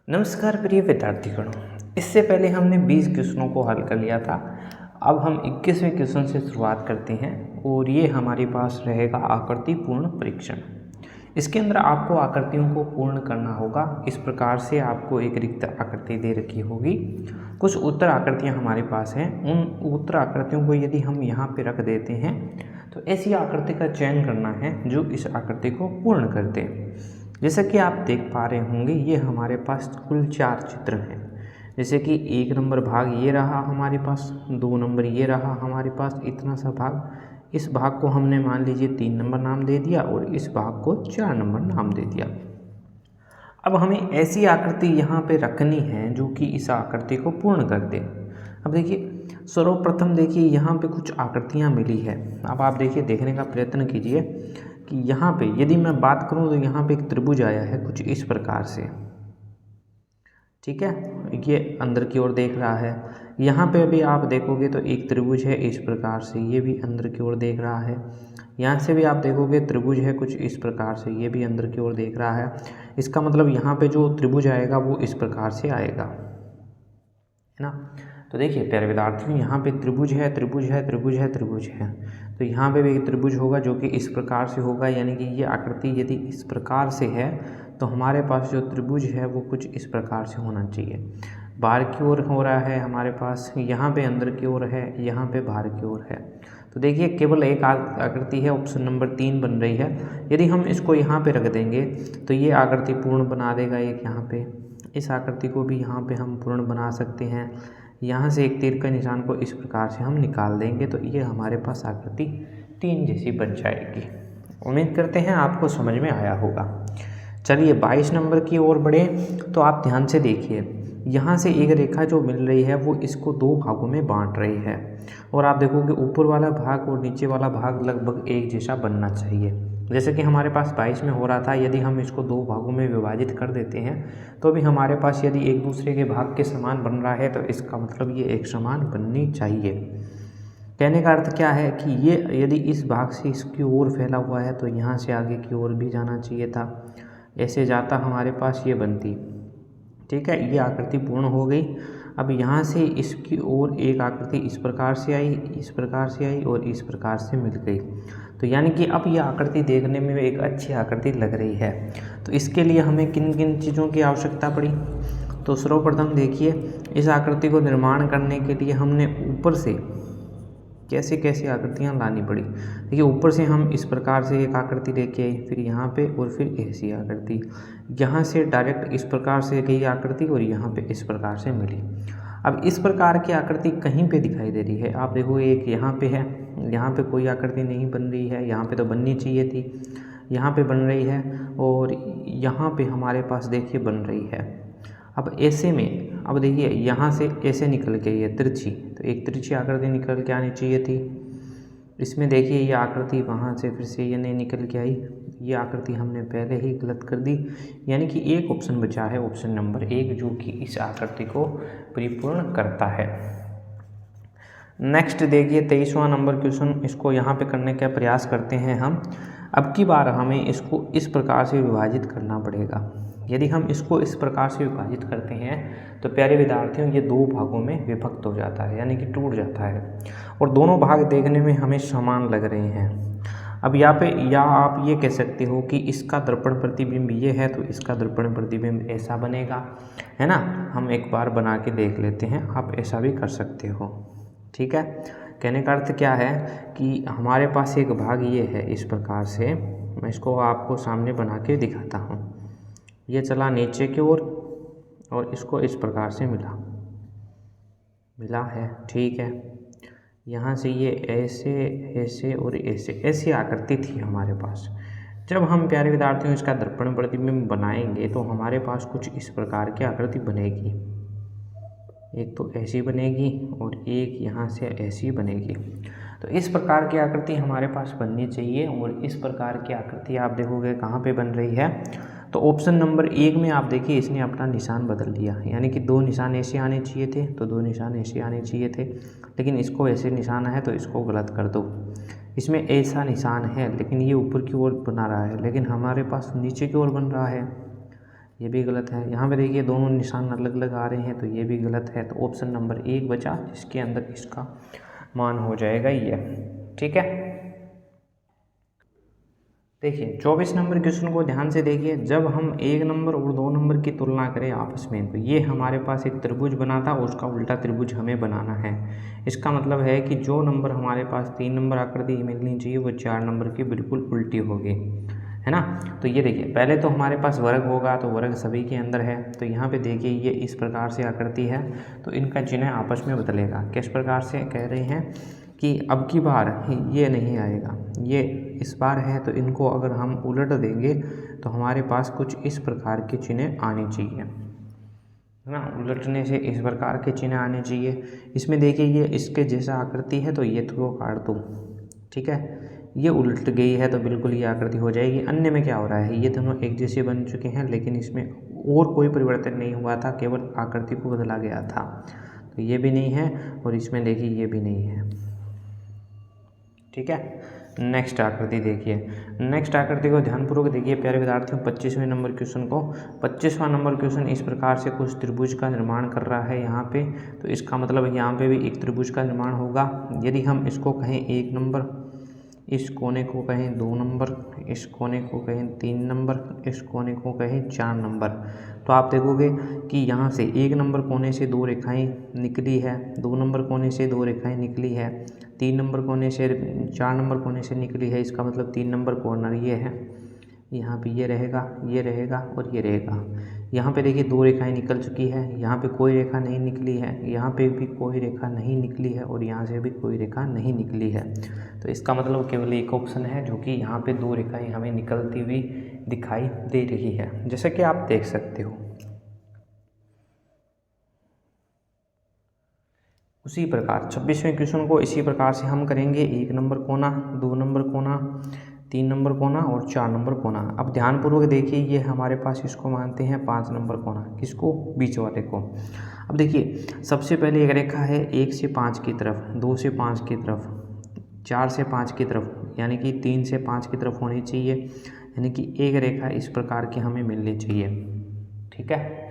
नमस्कार प्रिय विद्यार्थीगणों। इससे पहले हमने 20 क्वेश्चनों को हल कर लिया था। अब हम 21वें क्वेश्चन से शुरुआत करते हैं और ये हमारे पास रहेगा आकृति पूर्ण परीक्षण। इसके अंदर आपको आकृतियों को पूर्ण करना होगा। इस प्रकार से आपको एक रिक्त आकृति दे रखी होगी। कुछ उत्तर आकृतियाँ हमारे पास हैं। उन उत्तर आकृतियों को यदि हम यहाँ पे रख देते हैं तो ऐसी आकृति का चयन करना है जो इस आकृति को पूर्ण कर दे। जैसा कि आप देख पा रहे होंगे, ये हमारे पास कुल 4 चित्र हैं। जैसे कि 1 नंबर भाग ये रहा हमारे पास, 2 नंबर ये रहा हमारे पास, इतना सा भाग। इस भाग को हमने मान लीजिए 3 नंबर नाम दे दिया और इस भाग को 4 नंबर नाम दे दिया। अब हमें ऐसी आकृति यहाँ पे रखनी है जो कि इस आकृति को पूर्ण कर दे। अब देखिए, सर्वप्रथम देखिए यहाँ पे कुछ आकृतियाँ मिली है। अब आप देखिए, देखने का प्रयत्न कीजिए कि यहाँ पे यदि मैं बात करूँ तो यहाँ पे एक त्रिभुज आया है कुछ इस प्रकार से, ठीक है। ये अंदर की ओर देख रहा है। यहाँ पे अभी आप देखोगे तो एक त्रिभुज है इस प्रकार से, ये भी अंदर की ओर देख रहा है। यहाँ से भी आप देखोगे त्रिभुज है कुछ इस प्रकार से, ये भी अंदर की ओर देख रहा है। इसका मतलब यहाँ पे जो त्रिभुज आएगा वो इस प्रकार से आएगा, है ना। तो देखिए प्यारे विद्यार्थियों, यहाँ पे त्रिभुज है, त्रिभुज है, त्रिभुज है, त्रिभुज है। तो यहाँ पे भी एक त्रिभुज होगा जो कि इस प्रकार से होगा, यानी कि ये आकृति यदि इस प्रकार से है तो हमारे पास जो त्रिभुज है वो कुछ इस प्रकार से होना चाहिए। बाहर की ओर हो रहा है हमारे पास, यहाँ पे अंदर की ओर है, यहाँ पे बाहर की ओर है। तो देखिए केवल एक आकृति है, ऑप्शन नंबर 3 बन रही है। यदि हम इसको यहाँ पे रख देंगे तो ये आकृति पूर्ण बना देगा एक यहाँ पे। इस आकृति को भी यहाँ पे हम पूर्ण बना सकते हैं। यहाँ से एक तीर का निशान को इस प्रकार से हम निकाल देंगे तो ये हमारे पास आकृति 3 जैसी बन जाएगी। उम्मीद करते हैं आपको समझ में आया होगा। चलिए 22 नंबर की ओर बढ़े तो आप ध्यान से देखिए, यहाँ से एक रेखा जो मिल रही है वो इसको 2 भागों में बांट रही है और आप देखोगे ऊपर वाला भाग और नीचे वाला भाग लगभग एक जैसा बनना चाहिए। जैसे कि हमारे पास 22 में हो रहा था, यदि हम इसको 2 भागों में विभाजित कर देते हैं तो भी हमारे पास यदि एक दूसरे के भाग के समान बन रहा है तो इसका मतलब ये एक समान बननी चाहिए। कहने का अर्थ क्या है कि ये यदि इस भाग से इसकी ओर फैला हुआ है तो यहाँ से आगे की ओर भी जाना चाहिए था। ऐसे जाता हमारे पास ये बनती, ठीक है। ये आकृति पूर्ण हो गई। अब यहाँ से इसकी ओर एक आकृति इस प्रकार से आई, इस प्रकार से आई और इस प्रकार से मिल गई। तो यानी कि अब यह आकृति देखने में एक अच्छी आकृति लग रही है। तो इसके लिए हमें किन किन चीज़ों की आवश्यकता पड़ी? तो सर्वप्रथम देखिए, इस आकृति को निर्माण करने के लिए हमने ऊपर से कैसे कैसे आकृतियाँ लानी पड़ी। देखिए ऊपर से हम इस प्रकार से एक आकृति लेके आए, फिर यहाँ पे और फिर ऐसी आकृति, यहाँ से डायरेक्ट इस प्रकार से गई आकृति और यहाँ पे इस प्रकार से मिली। अब इस प्रकार की आकृति कहीं पे दिखाई दे रही है, आप देखो एक यहाँ पे है, यहाँ पे कोई आकृति नहीं बन रही है, यहाँ पे तो बननी चाहिए थी, यहाँ पे बन रही है और यहाँ पे हमारे पास देखिए बन रही है। अब ऐसे में अब देखिए यहाँ से ऐसे निकल के ये तिरछी, तो एक तिरछी आकृति निकल के आनी चाहिए थी। इसमें देखिए ये आकृति वहाँ से फिर से ये नहीं निकल के आई, ये आकृति हमने पहले ही गलत कर दी। यानी कि एक ऑप्शन बचा है, ऑप्शन नंबर 1, जो कि इस आकृति को परिपूर्ण करता है। नेक्स्ट देखिए 23वां नंबर क्वेश्चन, इसको यहाँ पे करने का प्रयास करते हैं हम। अब की बार हमें इसको इस प्रकार से विभाजित करना पड़ेगा। यदि हम इसको इस प्रकार से विभाजित करते हैं तो प्यारे विद्यार्थियों ये 2 भागों में विभक्त हो जाता है, यानी कि टूट जाता है और दोनों भाग देखने में हमें समान लग रहे हैं। अब यहाँ पे या आप ये कह सकते हो कि इसका दर्पण प्रतिबिंब ये है तो इसका दर्पण प्रतिबिंब ऐसा बनेगा, है ना। हम एक बार बना के देख लेते हैं, आप ऐसा भी कर सकते हो, ठीक है। कहने का अर्थ क्या है कि हमारे पास एक भाग ये है इस प्रकार से, मैं इसको आपको सामने बना के दिखाता हूँ। ये चला नीचे की ओर और इसको इस प्रकार से मिला है, ठीक है। यहाँ से ये ऐसे ऐसे और ऐसे ऐसी आकृति थी हमारे पास। जब हम प्यारे विद्यार्थियों इसका दर्पण प्रतिबिंब बनाएंगे तो हमारे पास कुछ इस प्रकार की आकृति बनेगी। एक तो ऐसी बनेगी और एक यहाँ से ऐसी बनेगी। तो इस प्रकार की आकृति हमारे पास बननी चाहिए और इस प्रकार की आकृति आप देखोगे कहाँ पे बन रही है। तो ऑप्शन नंबर 1 में आप देखिए इसने अपना निशान बदल दिया, यानी कि 2 निशान ऐसे आने चाहिए थे तो 2 निशान ऐसे आने चाहिए थे, लेकिन इसको ऐसे निशान है तो इसको गलत कर दो। इसमें ऐसा निशान है लेकिन ये ऊपर की ओर बना रहा है, लेकिन हमारे पास नीचे की ओर बन रहा है। ये भी गलत है। यहाँ पे देखिए दोनों निशान अलग अलग आ रहे हैं तो ये भी गलत है। तो ऑप्शन नंबर 1 बचा, जिसके अंदर इसका मान हो जाएगा ये। ठीक है, देखिए 24 नंबर क्वेश्चन को ध्यान से देखिए। जब हम 1 नंबर और 2 नंबर की तुलना करें आपस में, तो ये हमारे पास एक त्रिभुज बना था, उसका उल्टा त्रिभुज हमें बनाना है। इसका मतलब है कि जो नंबर हमारे पास 3 नंबर आकृति मिलनी चाहिए वो 4 नंबर की बिल्कुल उल्टी होगी, है ना। तो ये देखिए, पहले तो हमारे पास वर्ग होगा, तो वर्ग सभी के अंदर है। तो यहाँ पे देखिए ये इस प्रकार से आकृति है, तो इनका चिन्ह आपस में बदलेगा। किस प्रकार से कह रहे हैं कि अब की बार ये नहीं आएगा, ये इस बार है, तो इनको अगर हम उलट देंगे तो हमारे पास कुछ इस प्रकार के चिन्ह आने चाहिए, है ना। उलटने से इस प्रकार के चिन्ह आने चाहिए। इसमें देखिए ये इसके जैसा आकृति है, तो ये थोड़ा काट दूँ, ठीक है। ये उलट गई है तो बिल्कुल ये आकृति हो जाएगी। अन्य में क्या हो रहा है, ये दोनों एक जैसे बन चुके हैं, लेकिन इसमें और कोई परिवर्तन नहीं हुआ था, केवल आकृति को बदला गया था। तो ये भी नहीं है और इसमें देखिए ये भी नहीं है। ठीक है, नेक्स्ट आकृति देखिए। नेक्स्ट आकृति को ध्यानपूर्वक देखिए प्यारे विद्यार्थियों। 25वें नंबर क्वेश्चन को, 25वां नंबर क्वेश्चन इस प्रकार से कुछ त्रिभुज का निर्माण कर रहा है यहाँ पे। तो इसका मतलब यहाँ पे भी एक त्रिभुज का निर्माण होगा। यदि हम इसको कहें 1 नंबर, इस कोने को कहें 2 नंबर, इस कोने को कहें 3 नंबर, इस कोने को कहें 4 नंबर, तो आप देखोगे कि यहाँ से 1 नंबर कोने से 2 रेखाएं निकली है, 2 नंबर कोने से 2 रेखाएं निकली है, 3 नंबर कोने से 4 नंबर कोने से निकली है। इसका मतलब 3 नंबर कॉर्नर ये है, यहाँ पे ये रहेगा, ये रहेगा और ये रहेगा। यहाँ पे देखिए 2 रेखाएं निकल चुकी है, यहाँ पे कोई रेखा नहीं निकली है, यहाँ पे भी कोई रेखा नहीं निकली है और यहाँ से भी कोई रेखा नहीं निकली है। तो इसका मतलब केवल एक ऑप्शन है, जो कि यहाँ पे 2 रेखाएं हमें निकलती हुई दिखाई दे रही है, जैसे कि आप देख सकते हो। उसी प्रकार 26वें क्वेश्चन को इसी प्रकार से हम करेंगे। 1 नंबर कोना, 2 नंबर कोना, 3 नंबर कोना और 4 नंबर कोना। अब ध्यानपूर्वक देखिए, ये हमारे पास इसको मानते हैं 5 नंबर कोना, किसको, बीच वाले को। अब देखिए सबसे पहले एक रेखा है 1 से 5 की तरफ, 2 से 5 की तरफ, 4 से 5 की तरफ, यानी कि 3 से 5 की तरफ होनी चाहिए। यानी कि एक रेखा इस प्रकार की हमें मिलनी चाहिए। ठीक है,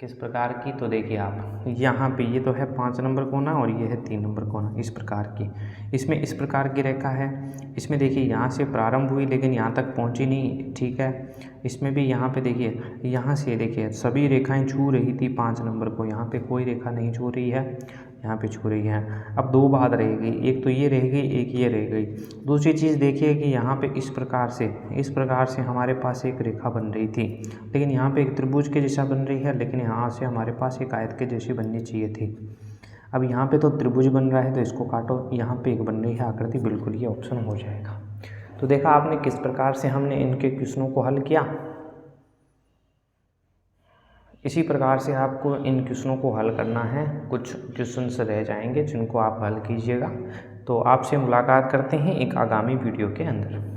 किस प्रकार की, तो देखिए आप यहाँ पे ये तो है 5 नंबर कोना और ये है 3 नंबर कोना, इस प्रकार की। इसमें इस प्रकार की रेखा है। इसमें देखिए यहाँ से प्रारंभ हुई लेकिन यहाँ तक पहुँची नहीं। ठीक है, इसमें भी यहाँ पे देखिए, यहाँ से देखिए सभी रेखाएं छू रही थी 5 नंबर को, यहाँ पे कोई रेखा नहीं छू रही है, यहाँ पे छू रही है। अब 2 बात रह गई, एक तो ये रह गई, एक ये रह गई। दूसरी चीज़ देखिए कि यहाँ पे इस प्रकार से हमारे पास एक रेखा बन रही थी, लेकिन यहाँ पे एक त्रिभुज के जैसा बन रही है, लेकिन यहाँ से हमारे पास एक आयत के जैसी बननी चाहिए थी। अब यहाँ पे तो त्रिभुज बन रहा है तो इसको काटो, यहाँ पे एक बन रही है आकृति, बिल्कुल ये ऑप्शन हो जाएगा। तो देखा आपने किस प्रकार से हमने इनके क्वेश्चनों को हल किया। इसी प्रकार से आपको इन क्वेश्चनों को हल करना है। कुछ क्वेश्चंस रह जाएंगे जिनको आप हल कीजिएगा। तो आपसे मुलाकात करते हैं एक आगामी वीडियो के अंदर।